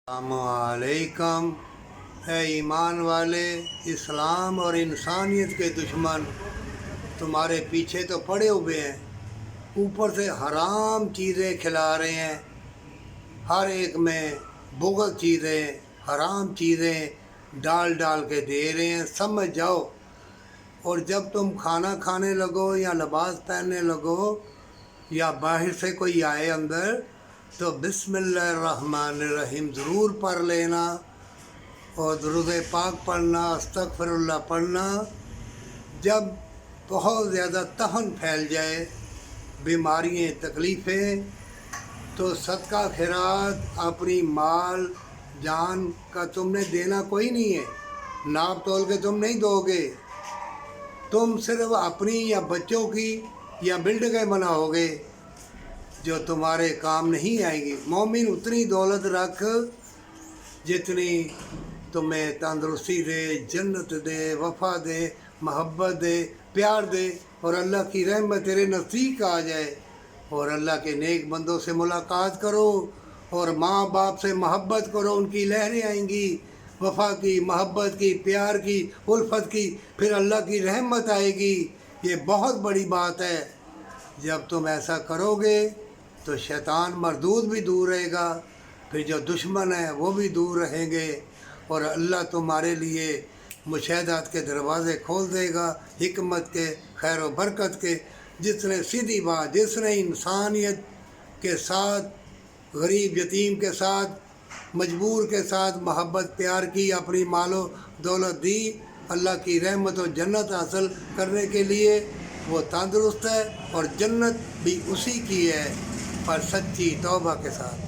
अस्सलामुअलैकुम। है ईमान वाले, इस्लाम और इंसानियत के दुश्मन तुम्हारे पीछे तो पड़े हुए हैं, ऊपर से हराम चीज़ें खिला रहे हैं, हर एक में बुग़्ज़ चीज़ें, हराम चीज़ें डाल डाल के दे रहे हैं। समझ जाओ। और जब तुम खाना खाने लगो या लिबास पहनने लगो या बाहर से कोई आए अंदर, तो बिस्मिल्लाहिर्रहमानिर्रहीम ज़रूर पढ़ लेना और दुरूद पाक पढ़ना, अस्तगफिरुल्लाह पढ़ना। जब बहुत ज़्यादा तहन फैल जाए, बीमारियाँ, तकलीफ़ें, तो सदका खैरात अपनी माल जान का तुमने देना कोई नहीं है, नाप तोल के तुम नहीं दोगे। तुम सिर्फ अपनी या बच्चों की या बिल्डिंगें बनाओगे जो तुम्हारे काम नहीं आएगी। मोमिन उतनी दौलत रख जितनी तुम्हें तंदुरुस्ती दे, जन्नत दे, वफ़ा दे, मोहब्बत दे, प्यार दे, और अल्लाह की रहमत तेरे नज़दीक आ जाए, और अल्लाह के नेक बंदों से मुलाकात करो और माँ बाप से मोहब्बत करो। उनकी लहरें आएंगी, वफ़ा की, मोहब्बत की, प्यार की, उल्फत की, फिर अल्लाह की रहमत आएगी। ये बहुत बड़ी बात है। जब तुम ऐसा करोगे तो शैतान मरदूद भी दूर रहेगा, फिर जो दुश्मन है वो भी दूर रहेंगे, और अल्लाह तुम्हारे लिए मुशाहदात के दरवाज़े खोल देगा, हिकमत के, खैर व बरकत के। जिसने सीधी बात, जिसने इंसानियत के साथ, गरीब यतीम के साथ, मजबूर के साथ मोहब्बत प्यार की, अपनी मालो दौलत दी अल्लाह की रहमत और जन्नत हासिल करने के लिए, वो तंदुरुस्त है, और जन्नत भी उसी की है, पर सच्ची तौबा के साथ।